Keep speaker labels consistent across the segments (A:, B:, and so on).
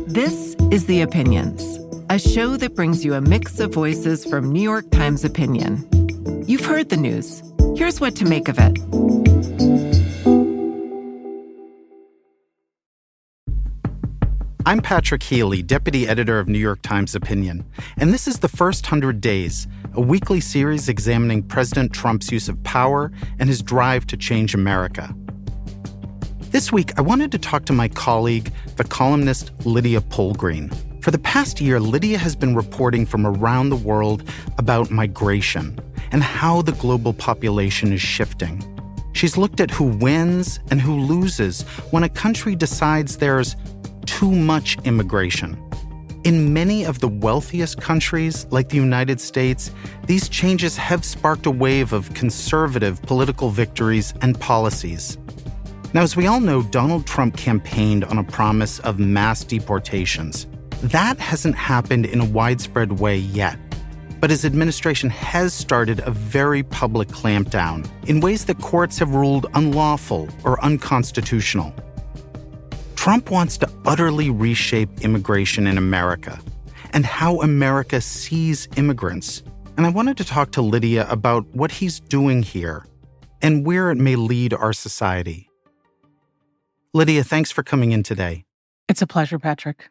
A: This is The Opinions, a show that brings you a mix of voices from New York Times Opinion. You've heard the news. Here's what to make of it.
B: I'm Patrick Healy, deputy editor of New York Times Opinion, and this is The First 100 Days, a weekly series examining President Trump's use of power and his drive to change America. This week, I wanted to talk to my colleague, the columnist Lydia Polgreen. For the past year, Lydia has been reporting from around the world about migration and how the global population is shifting. She's looked at who wins and who loses when a country decides there's too much immigration. In many of the wealthiest countries, like the United States, these changes have sparked a wave of conservative political victories and policies. Now, as we all know, Donald Trump campaigned on a promise of mass deportations. That hasn't happened in a widespread way yet. But his administration has started a very public clampdown in ways that courts have ruled unlawful or unconstitutional. Trump wants to utterly reshape immigration in America and how America sees immigrants. And I wanted to talk to Lydia about what he's doing here and where it may lead our society. Lydia, thanks for coming in today.
C: It's a pleasure, Patrick.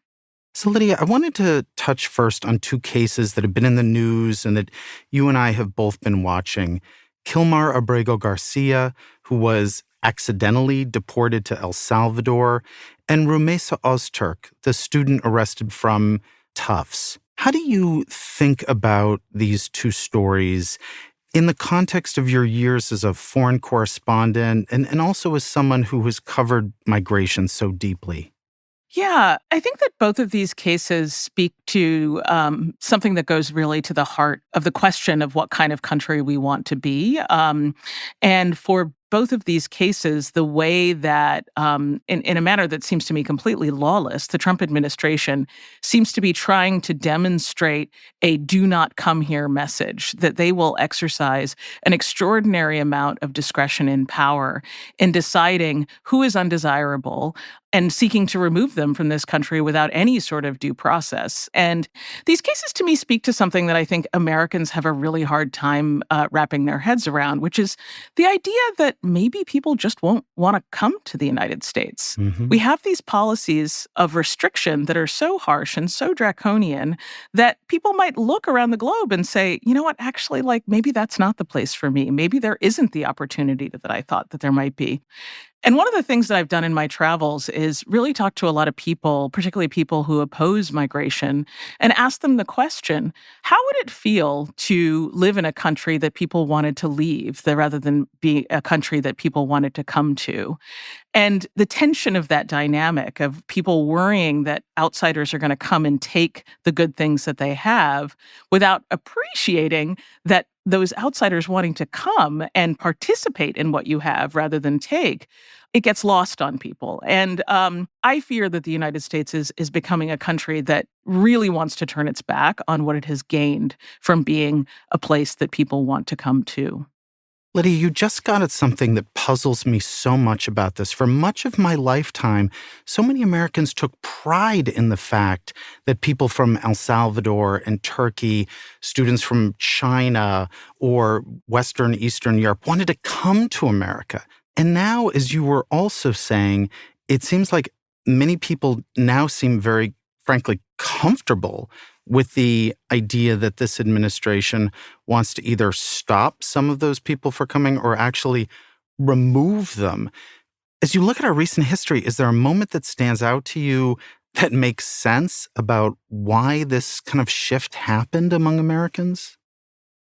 B: So, Lydia, I wanted to touch first on two cases that have been in the news and that you and I have both been watching. Kilmar Abrego Garcia, who was accidentally deported to El Salvador, and Rumeysa Ozturk, the student arrested from Tufts. How do you think about these two stories in the context of your years as a foreign correspondent and also as someone who has covered migration so deeply?
C: Yeah, I think that both of these cases speak to something that goes really to the heart of the question of what kind of country we want to be. And for both of these cases, the way that, in a manner that seems to me completely lawless, the Trump administration seems to be trying to demonstrate a do not come here message, that they will exercise an extraordinary amount of discretion and power in deciding who is undesirable and seeking to remove them from this country without any sort of due process. And these cases to me speak to something that I think Americans have a really hard time wrapping their heads around, which is the idea that maybe people just won't want to come to the United States. Mm-hmm. We have these policies of restriction that are so harsh and so draconian that people might look around the globe and say, you know what, actually, like maybe that's not the place for me. Maybe there isn't the opportunity that I thought that there might be. And one of the things that I've done in my travels is really talk to a lot of people, particularly people who oppose migration, and ask them the question, how would it feel to live in a country that people wanted to leave rather than be a country that people wanted to come to? And the tension of that dynamic of people worrying that outsiders are going to come and take the good things that they have without appreciating that those outsiders wanting to come and participate in what you have rather than take, it gets lost on people. And I fear that the United States is becoming a country that really wants to turn its back on what it has gained from being a place that people want to come to.
B: Lydia, you just got at something that puzzles me so much about this. For much of my lifetime, so many Americans took pride in the fact that people from El Salvador and Turkey, students from China or Western, Eastern Europe wanted to come to America. And now, as you were also saying, it seems like many people now seem very, frankly, comfortable with the idea that this administration wants to either stop some of those people from coming or actually remove them. As you look at our recent history, is there a moment that stands out to you that makes sense about why this kind of shift happened among Americans?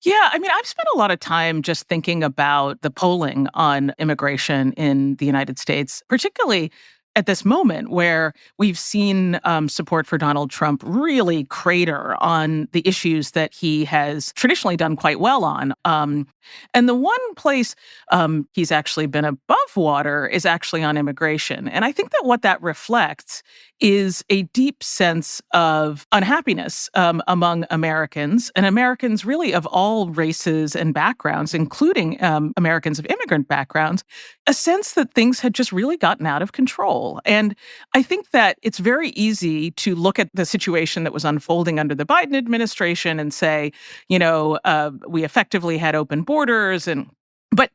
C: Yeah, I mean, I've spent a lot of time just thinking about the polling on immigration in the United States, particularly at this moment where we've seen support for Donald Trump really crater on the issues that he has traditionally done quite well on. And the one place he's actually been above water is actually on immigration. And I think that what that reflects is a deep sense of unhappiness among Americans, and Americans really of all races and backgrounds, including Americans of immigrant backgrounds, a sense that things had just really gotten out of control. And I think that it's very easy to look at the situation that was unfolding under the Biden administration and say, we effectively had open borders, but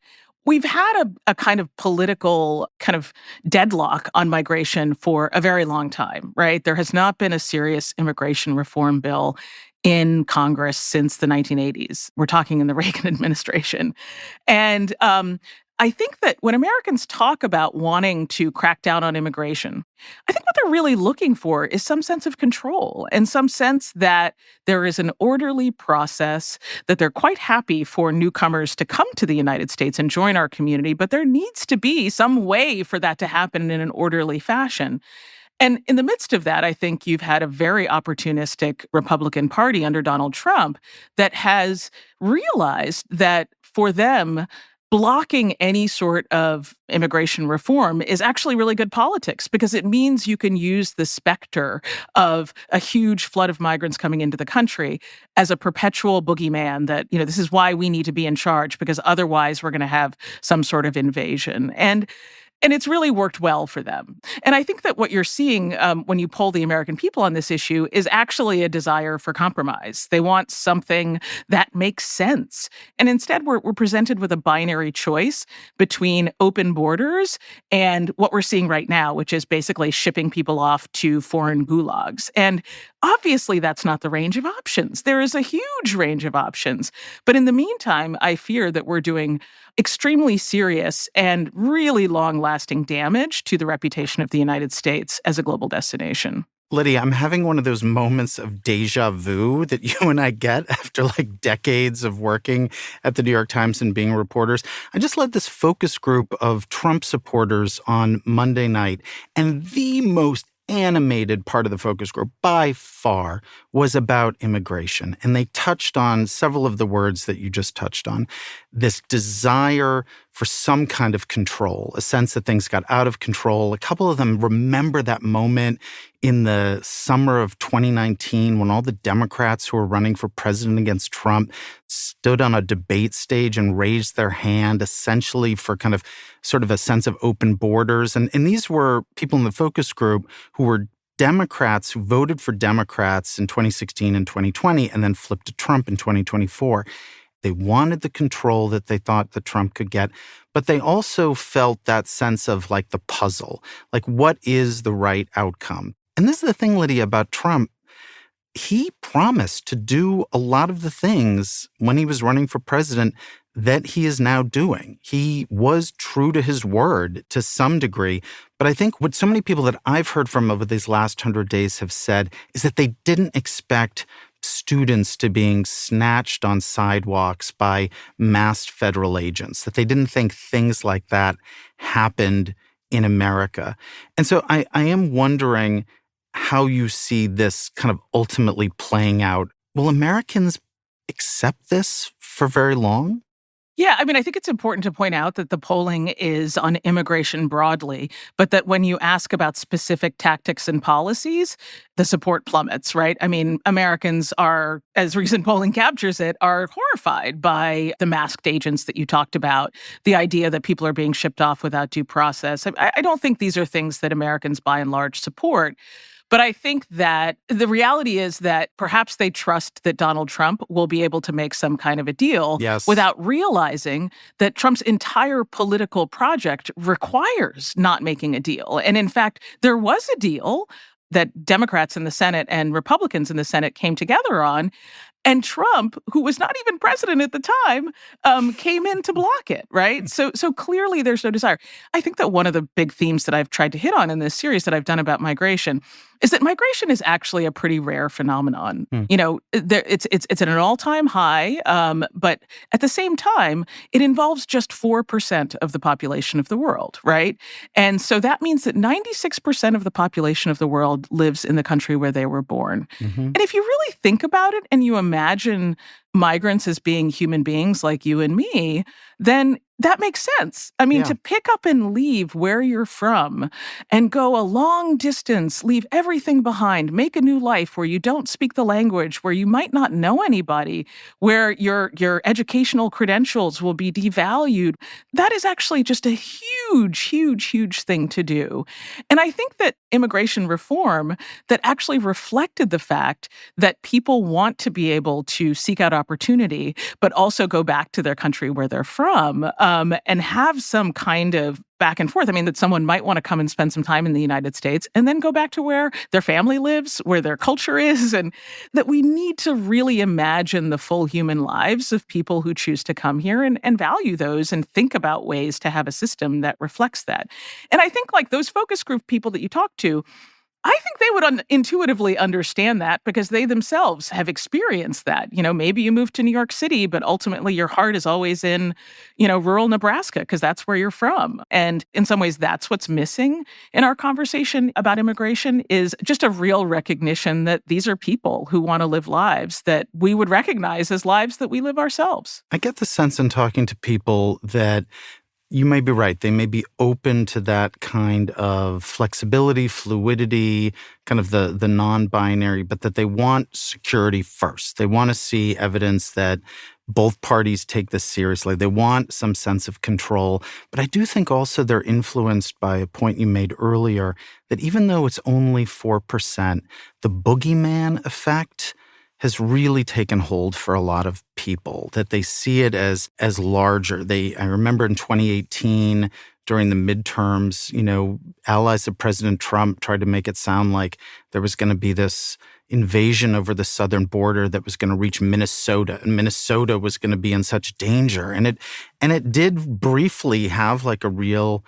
C: we've had a kind of political kind of deadlock on migration for a very long time, right? There has not been a serious immigration reform bill in Congress since the 1980s. We're talking in the Reagan administration. And I think that when Americans talk about wanting to crack down on immigration, I think what they're really looking for is some sense of control and some sense that there is an orderly process, that they're quite happy for newcomers to come to the United States and join our community, but there needs to be some way for that to happen in an orderly fashion. And in the midst of that, I think you've had a very opportunistic Republican Party under Donald Trump that has realized that for them, blocking any sort of immigration reform is actually really good politics because it means you can use the specter of a huge flood of migrants coming into the country as a perpetual boogeyman that, this is why we need to be in charge because otherwise we're going to have some sort of invasion. And it's really worked well for them. And I think that what you're seeing when you poll the American people on this issue is actually a desire for compromise. They want something that makes sense. And instead, we're presented with a binary choice between open borders and what we're seeing right now, which is basically shipping people off to foreign gulags. And obviously, that's not the range of options. There is a huge range of options. But in the meantime, I fear that we're doing extremely serious and really long-lasting damage to the reputation of the United States as a global destination.
B: Lydia, I'm having one of those moments of deja vu that you and I get after decades of working at the New York Times and being reporters. I just led this focus group of Trump supporters on Monday night, and the most animated part of the focus group by far was about immigration. And they touched on several of the words that you just touched on. This desire for some kind of control, a sense that things got out of control. A couple of them remember that moment in the summer of 2019 when all the Democrats who were running for president against Trump stood on a debate stage and raised their hand essentially for kind of sort of a sense of open borders. And these were people in the focus group who were Democrats who voted for Democrats in 2016 and 2020 and then flipped to Trump in 2024. They wanted the control that they thought that Trump could get, but they also felt that sense of the puzzle, what is the right outcome? And this is the thing, Lydia, about Trump. He promised to do a lot of the things when he was running for president that he is now doing. He was true to his word to some degree. But I think what so many people that I've heard from over these last 100 days have said is that they didn't expect students to being snatched on sidewalks by masked federal agents, that they didn't think things like that happened in America. And so I am wondering how you see this kind of ultimately playing out. Will Americans accept this for very long?
C: Yeah, I think it's important to point out that the polling is on immigration broadly, but that when you ask about specific tactics and policies, the support plummets, right? Americans are, as recent polling captures it, are horrified by the masked agents that you talked about, the idea that people are being shipped off without due process. I don't think these are things that Americans by and large support. But I think that the reality is that perhaps they trust that Donald Trump will be able to make some kind of a deal without realizing that Trump's entire political project requires not making a deal. And in fact, there was a deal that Democrats in the Senate and Republicans in the Senate came together on. And Trump, who was not even president at the time, came in to block it, right? So clearly there's no desire. I think that one of the big themes that I've tried to hit on in this series that I've done about migration is that migration is actually a pretty rare phenomenon. It's at an all-time high, but at the same time, it involves just 4% of the population of the world, right? And so that means that 96% of the population of the world lives in the country where they were born. And if you really think about it and you imagine migrants as being human beings like you and me, then that makes sense. I mean,
B: Yeah.
C: to pick up and leave where you're from and go a long distance, leave everything behind, make a new life where you don't speak the language, where you might not know anybody, where your educational credentials will be devalued. That is actually just a huge, huge, huge thing to do. And I think that immigration reform that actually reflected the fact that people want to be able to seek out opportunity, but also go back to their country where they're from, and have some kind of back and forth. I mean, that someone might want to come and spend some time in the United States and then go back to where their family lives, where their culture is, and that we need to really imagine the full human lives of people who choose to come here and value those and think about ways to have a system that reflects that. And I think like those focus group people that you talk to, I think they would intuitively understand that because they themselves have experienced that. You know, maybe you moved to New York City, but ultimately your heart is always in, rural Nebraska because that's where you're from. And in some ways, that's what's missing in our conversation about immigration is just a real recognition that these are people who want to live lives that we would recognize as lives that we live ourselves.
B: I get the sense in talking to people that you may be right. They may be open to that kind of flexibility, fluidity, kind of the non-binary, but that they want security first. They want to see evidence that both parties take this seriously. They want some sense of control. But I do think also they're influenced by a point you made earlier, that even though it's only 4%, the boogeyman effect has really taken hold for a lot of people, that they see it as larger. I remember in 2018, during the midterms, allies of President Trump tried to make it sound like there was going to be this invasion over the southern border that was going to reach Minnesota, and Minnesota was going to be in such danger. And it did briefly have like a real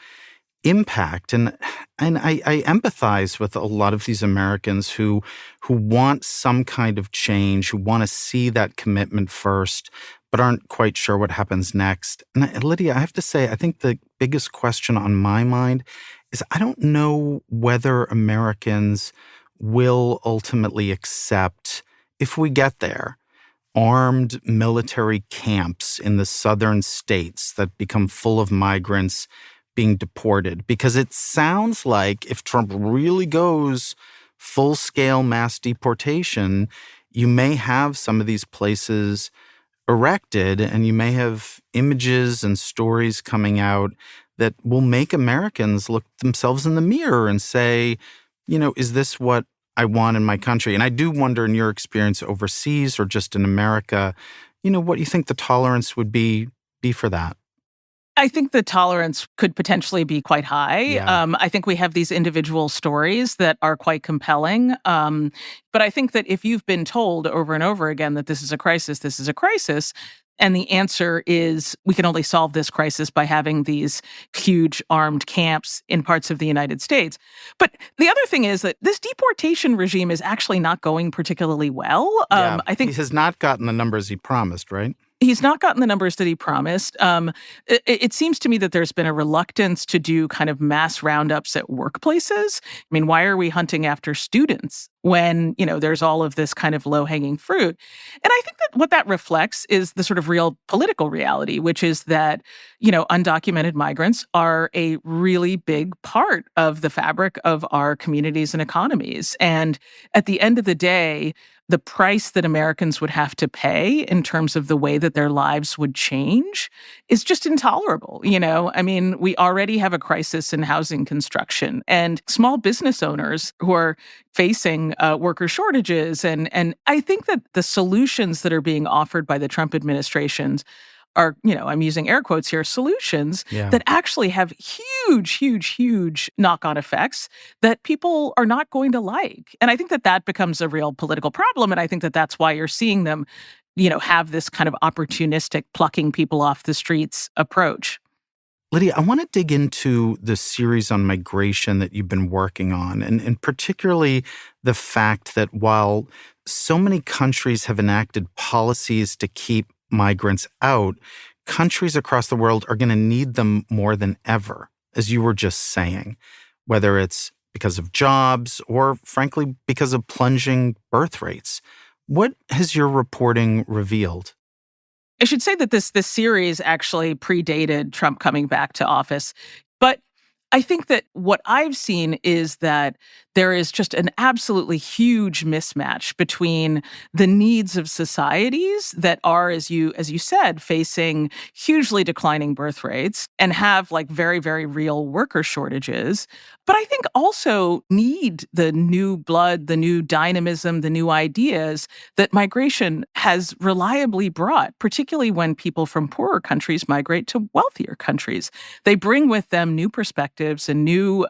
B: impact. And I empathize with a lot of these Americans who want some kind of change, who want to see that commitment first, but aren't quite sure what happens next. And Lydia, I have to say, I think the biggest question on my mind is I don't know whether Americans will ultimately accept, if we get there, armed military camps in the southern states that become full of migrants being deported. Because it sounds like if Trump really goes full-scale mass deportation, you may have some of these places erected and you may have images and stories coming out that will make Americans look themselves in the mirror and say, is this what I want in my country? And I do wonder, in your experience overseas or just in America, what you think the tolerance would be for that.
C: I think the tolerance could potentially be quite high.
B: Yeah.
C: I think we have these individual stories that are quite compelling. But I think that if you've been told over and over again that this is a crisis, and the answer is we can only solve this crisis by having these huge armed camps in parts of the United States. But the other thing is that this deportation regime is actually not going particularly well. I think
B: he has not gotten the numbers he promised, right?
C: He's not gotten the numbers that he promised. It seems to me that there's been a reluctance to do kind of mass roundups at workplaces. I mean, why are we hunting after students when, there's all of this kind of low-hanging fruit? And I think that what that reflects is the sort of real political reality, which is that, undocumented migrants are a really big part of the fabric of our communities and economies. And at the end of the day, the price that Americans would have to pay in terms of the way that their lives would change is just intolerable. I mean, we already have a crisis in housing construction and small business owners who are facing worker shortages. And I think that the solutions that are being offered by the Trump administrations are, I'm using air quotes here, solutions that actually have huge, huge, huge knock-on effects that people are not going to like. And I think that that becomes a real political problem. And I think that that's why you're seeing them, have this kind of opportunistic plucking people off the streets approach.
B: Lydia, I want to dig into the series on migration that you've been working on, and particularly the fact that while so many countries have enacted policies to keep migrants out, countries across the world are going to need them more than ever, as you were just saying, whether it's because of jobs or, frankly, because of plunging birth rates. What has your reporting revealed?
C: I should say that this series actually predated Trump coming back to office. But I think that what I've seen is that there is just an absolutely huge mismatch between the needs of societies that are, as you said, facing hugely declining birth rates and have like very, very real worker shortages. But I think also need the new blood, the new dynamism, the new ideas that migration has reliably brought, particularly when people from poorer countries migrate to wealthier countries. They bring with them new perspectives and new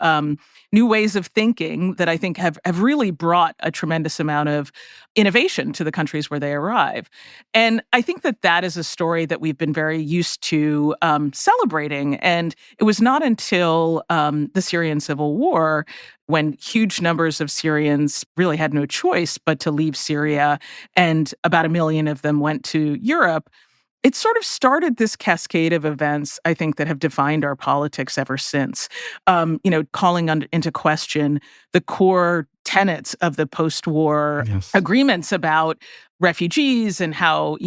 C: ways of thinking that I think have really brought a tremendous amount of innovation to the countries where they arrive. And I think that that is a story that we've been very used to celebrating. And it was not until the Syrian civil war, when huge numbers of Syrians really had no choice but to leave Syria, and about 1 million of them went to Europe, it sort of started this cascade of events, I think, that have defined our politics ever since. Calling into question the core tenets of the post-war
B: Yes.
C: agreements about refugees and how,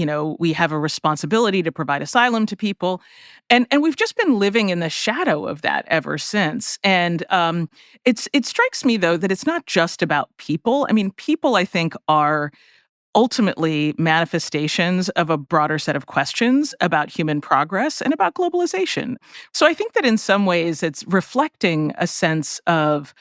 C: we have a responsibility to provide asylum to people. And we've just been living in the shadow of that ever since. And it strikes me, though, that it's not just about people. I mean, people, I think, are ultimately manifestations of a broader set of questions about human progress and about globalization. So I think that in some ways it's reflecting a sense of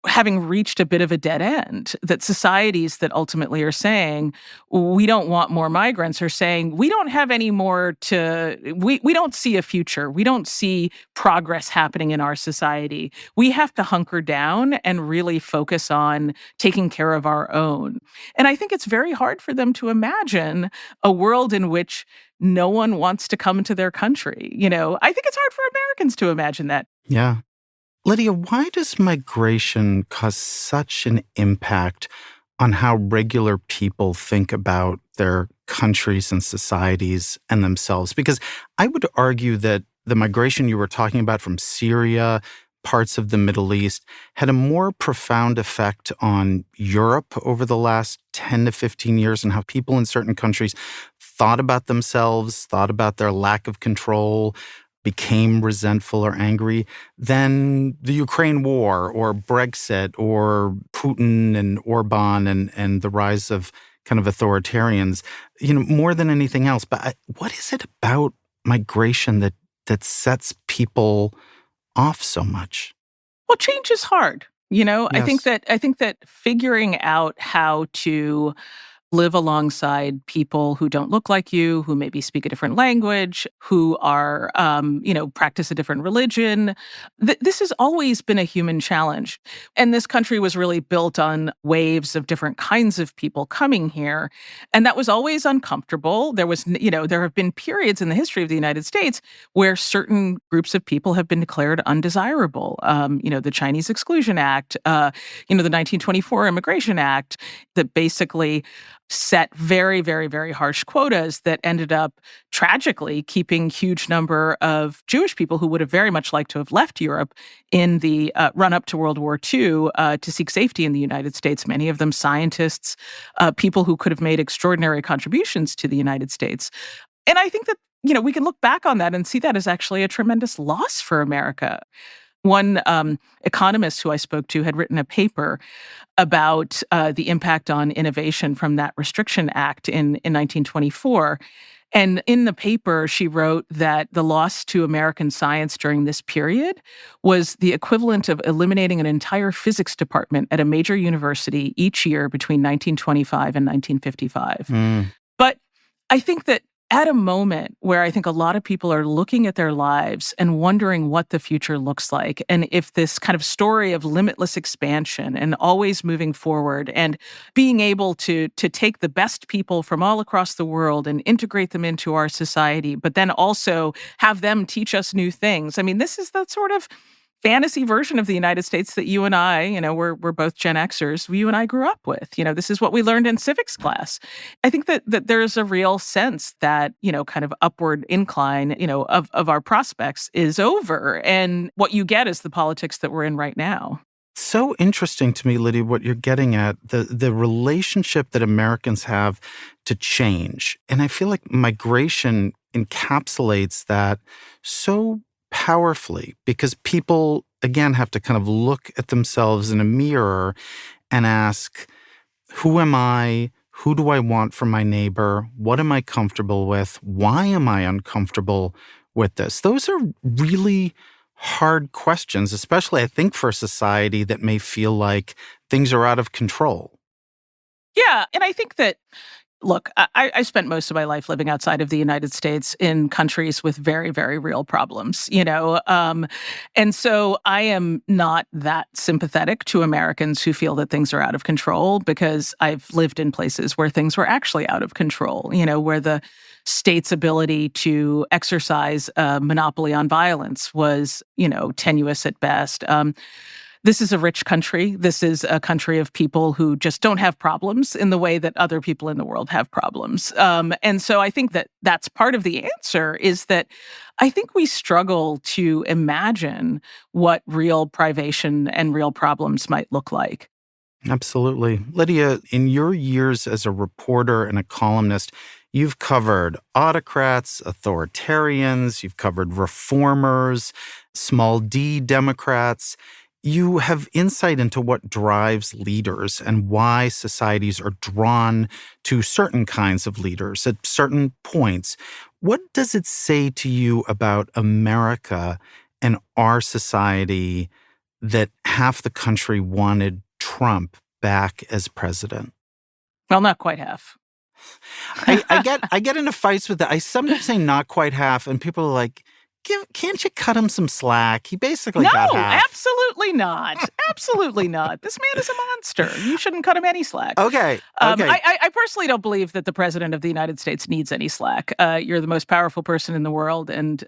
C: having reached a bit of a dead end, that societies that ultimately are saying, we don't want more migrants, are saying, we don't have any more we don't see a future. We don't see progress happening in our society. We have to hunker down and really focus on taking care of our own. And I think it's very hard for them to imagine a world in which no one wants to come to their country. I think it's hard for Americans to imagine that.
B: Yeah. Lydia, why does migration cause such an impact on how regular people think about their countries and societies and themselves? Because I would argue that the migration you were talking about from Syria, parts of the Middle East, had a more profound effect on Europe over the last 10 to 15 years and how people in certain countries thought about themselves, thought about their lack of control, became resentful or angry than the Ukraine war or Brexit or Putin and Orban and the rise of kind of authoritarians, more than anything else. But what is it about migration that sets people off so much?
C: Well, change is hard. I think
B: Yes.
C: that figuring out how to live alongside people who don't look like you, who maybe speak a different language, who are, practice a different religion. This has always been a human challenge. And this country was really built on waves of different kinds of people coming here. And that was always uncomfortable. There have been periods in the history of the United States where certain groups of people have been declared undesirable. The Chinese Exclusion Act, the 1924 Immigration Act, that basically set very, very, very harsh quotas that ended up tragically keeping huge number of Jewish people who would have very much liked to have left Europe in the run up to World War II to seek safety in the United States. Many of them scientists, people who could have made extraordinary contributions to the United States. And I think that, we can look back on that and see that as actually a tremendous loss for America. One economist who I spoke to had written a paper about the impact on innovation from that Restriction Act in 1924. And in the paper, she wrote that the loss to American science during this period was the equivalent of eliminating an entire physics department at a major university each year between 1925 and 1955.
B: Mm.
C: But I think that at a moment where I think a lot of people are looking at their lives and wondering what the future looks like, and if this kind of story of limitless expansion and always moving forward and being able to take the best people from all across the world and integrate them into our society, but then also have them teach us new things. I mean, this is the sort of fantasy version of the United States that you and I, we're both Gen Xers, you and I grew up with. This is what we learned in civics class. I think that there's a real sense that, kind of upward incline, of our prospects is over. And what you get is the politics that we're in right now.
B: So interesting to me, Lydia, what you're getting at, the relationship that Americans have to change. And I feel like migration encapsulates that so powerfully because people, again, have to kind of look at themselves in a mirror and ask, who am I? Who do I want from my neighbor? What am I comfortable with? Why am I uncomfortable with this? Those are really hard questions, especially, I think, for a society that may feel like things are out of control.
C: Yeah, and I think that look, I spent most of my life living outside of the United States in countries with very, very real problems, and so I am not that sympathetic to Americans who feel that things are out of control because I've lived in places where things were actually out of control, where the state's ability to exercise a monopoly on violence was, tenuous at best. This is a rich country. This is a country of people who just don't have problems in the way that other people in the world have problems. And so I think that that's part of the answer is that I think we struggle to imagine what real privation and real problems might look like.
B: Absolutely. Lydia, in your years as a reporter and a columnist, you've covered autocrats, authoritarians, you've covered reformers, small d Democrats. You have insight into what drives leaders and why societies are drawn to certain kinds of leaders at certain points. What does it say to you about America and our society that half the country wanted Trump back as president?
C: Well, not quite half.
B: I get into fights with that. I sometimes say not quite half, and people are like, can't you cut him some slack? He basically got
C: No,
B: half.
C: absolutely not. Absolutely not. This man is a monster. You shouldn't cut him any slack.
B: Okay.
C: I personally don't believe that the president of the United States needs any slack. You're the most powerful person in the world, and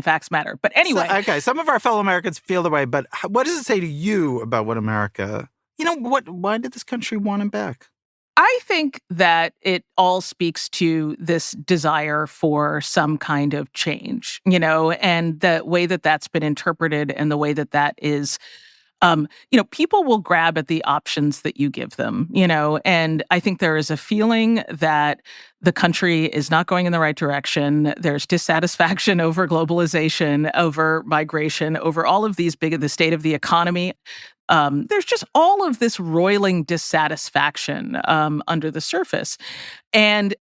C: facts matter. But anyway,
B: Some of our fellow Americans feel the way, but what does it say to you about what America? Why did this country want him back?
C: I think that it all speaks to this desire for some kind of change, and the way that that's been interpreted and the way that that is, people will grab at the options that you give them, and I think there is a feeling that the country is not going in the right direction. There's dissatisfaction over globalization, over migration, over all of these the state of the economy. There's just all of this roiling dissatisfaction under the surface. And,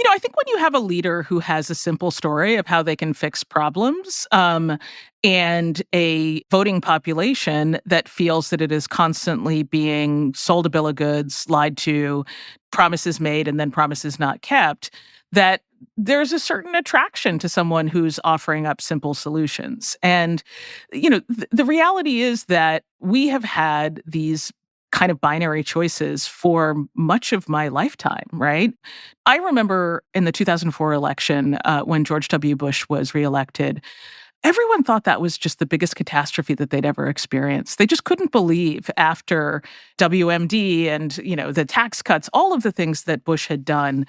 C: I think when you have a leader who has a simple story of how they can fix problems and a voting population that feels that it is constantly being sold a bill of goods, lied to, promises made, and then promises not kept, that there's a certain attraction to someone who's offering up simple solutions. And, the reality is that we have had these kind of binary choices for much of my lifetime, right? I remember in the 2004 election, when George W. Bush was reelected, everyone thought that was just the biggest catastrophe that they'd ever experienced. They just couldn't believe after WMD and, the tax cuts, all of the things that Bush had done,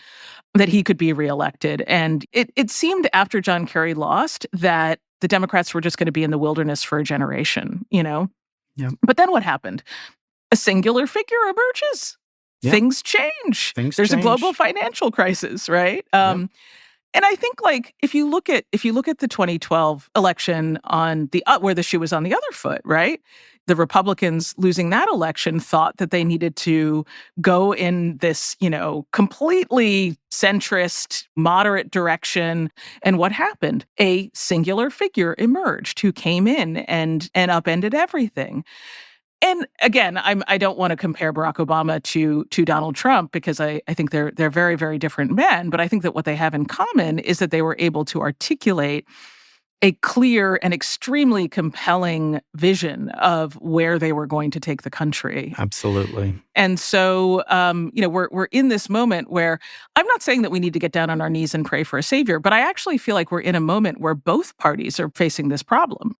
C: that he could be reelected. And it seemed after John Kerry lost that the Democrats were just going to be in the wilderness for a generation,
B: Yeah.
C: But then what happened? A singular figure emerges.
B: Yeah.
C: Things change.
B: There's
C: a
B: change.
C: global financial crisis, right? And I think, if you look at the 2012 election on the where the shoe was on the other foot, right? The Republicans losing that election thought that they needed to go in this, completely centrist, moderate direction. And what happened? A singular figure emerged who came in and upended everything. And again, I don't want to compare Barack Obama to Donald Trump because I think they're very, very different men. But I think that what they have in common is that they were able to articulate a clear and extremely compelling vision of where they were going to take the country.
B: Absolutely.
C: And so, we're in this moment where I'm not saying that we need to get down on our knees and pray for a savior, but I actually feel like we're in a moment where both parties are facing this problem.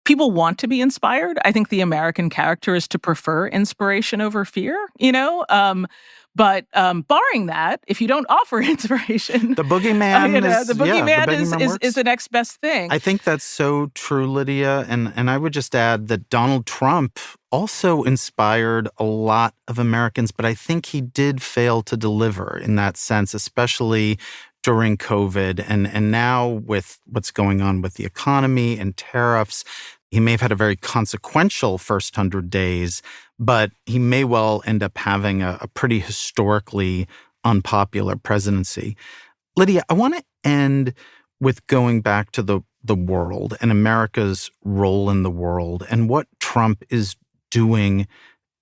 C: People want to be inspired. I think the American character is to prefer inspiration over fear, But barring that, if you don't offer inspiration,
B: the boogeyman
C: is the next best thing.
B: I think that's so true, Lydia. And I would just add that Donald Trump also inspired a lot of Americans, but I think he did fail to deliver in that sense, especially during COVID. And now with what's going on with the economy and tariffs, he may have had a very consequential first 100 days, but he may well end up having a pretty historically unpopular presidency. Lydia, I want to end with going back to the world and America's role in the world and what Trump is doing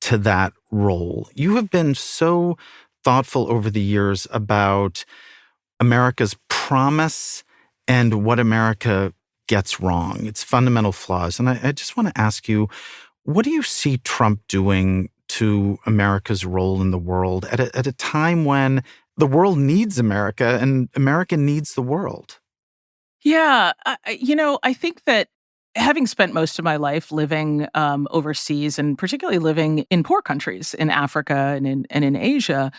B: to that role. You have been so thoughtful over the years about America's promise and what America gets wrong, its fundamental flaws. And I just want to ask you, what do you see Trump doing to America's role in the world at a time when the world needs America and America needs the world?
C: Yeah, I think that having spent most of my life living overseas and particularly living in poor countries in Africa and in Asia,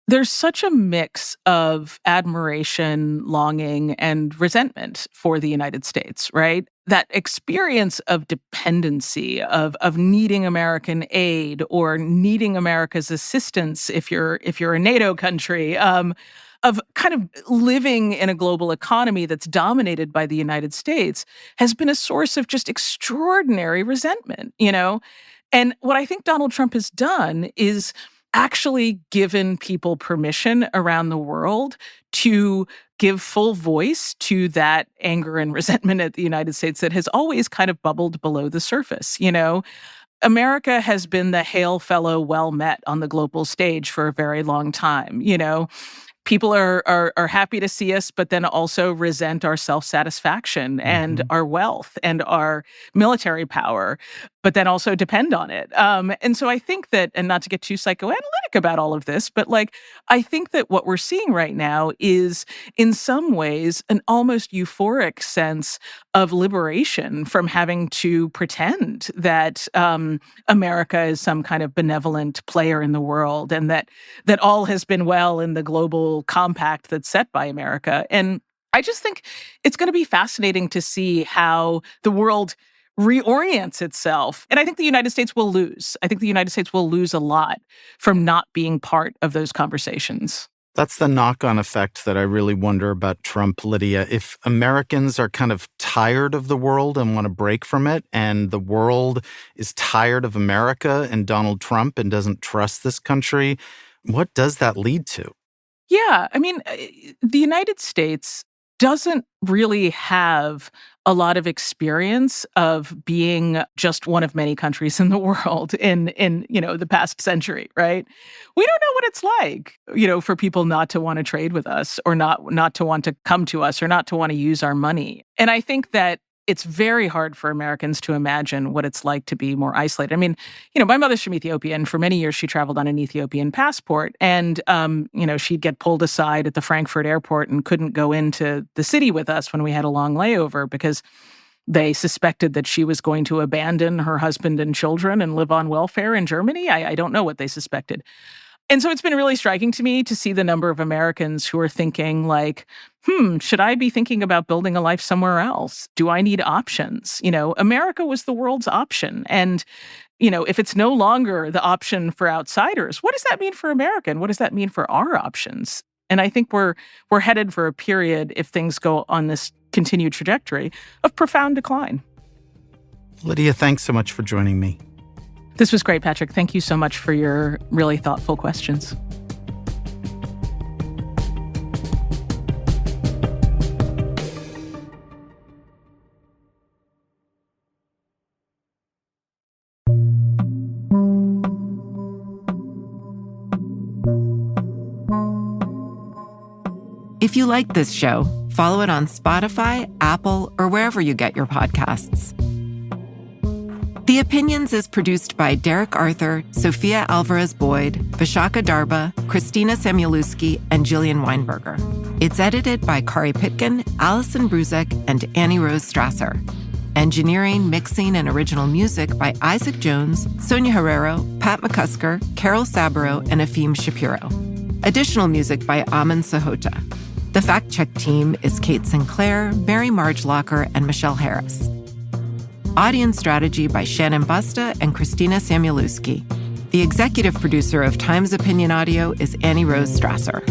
C: there's such a mix of admiration, longing, and resentment for the United States, right? That experience of dependency, of needing American aid or needing America's assistance if you're a NATO country, of kind of living in a global economy that's dominated by the United States has been a source of just extraordinary resentment. And what I think Donald Trump has done is actually given people permission around the world to give full voice to that anger and resentment at the United States that has always kind of bubbled below the surface. America has been the hail fellow well met on the global stage for a very long time. People are happy to see us, but then also resent our self-satisfaction and our wealth and our military power, but then also depend on it. And so I think that, and not to get too psychoanalytic about all of this, but I think that what we're seeing right now is in some ways an almost euphoric sense of liberation from having to pretend that America is some kind of benevolent player in the world and that all has been well in the global compact that's set by America. And I just think it's going to be fascinating to see how the world reorients itself. And I think the United States will lose. I think the United States will lose a lot from not being part of those conversations.
B: That's the knock-on effect that I really wonder about Trump, Lydia. If Americans are kind of tired of the world and want to break from it, and the world is tired of America and Donald Trump and doesn't trust this country, what does that lead to?
C: Yeah, I mean, the United States doesn't really have a lot of experience of being just one of many countries in the world in the past century, right? We don't know what it's like, for people not to want to trade with us or not to want to come to us or not to want to use our money. And I think that it's very hard for Americans to imagine what it's like to be more isolated. I mean, my mother's from Ethiopia, and for many years she traveled on an Ethiopian passport. And, she'd get pulled aside at the Frankfurt airport and couldn't go into the city with us when we had a long layover because they suspected that she was going to abandon her husband and children and live on welfare in Germany. I don't know what they suspected. And so it's been really striking to me to see the number of Americans who are thinking should I be thinking about building a life somewhere else? Do I need options? America was the world's option. And, if it's no longer the option for outsiders, what does that mean for America? And what does that mean for our options? And I think we're headed for a period, if things go on this continued trajectory, of profound decline.
B: Lydia, thanks so much for joining me.
C: This was great, Patrick. Thank you so much for your really thoughtful questions.
A: If you like this show, follow it on Spotify, Apple, or wherever you get your podcasts. The Opinions is produced by Derek Arthur, Sophia Alvarez-Boyd, Vishaka Darba, Christina Samuelewski, and Jillian Weinberger. It's edited by Kari Pitkin, Allison Bruzek, and Annie Rose Strasser. Engineering, mixing, and original music by Isaac Jones, Sonia Herrero, Pat McCusker, Carol Saburo, and Afim Shapiro. Additional music by Amin Sahota. The fact-check team is Kate Sinclair, Mary Marge Locker, and Michelle Harris. Audience strategy by Shannon Busta and Christina Samuelewski. The executive producer of Times Opinion Audio is Annie Rose Strasser.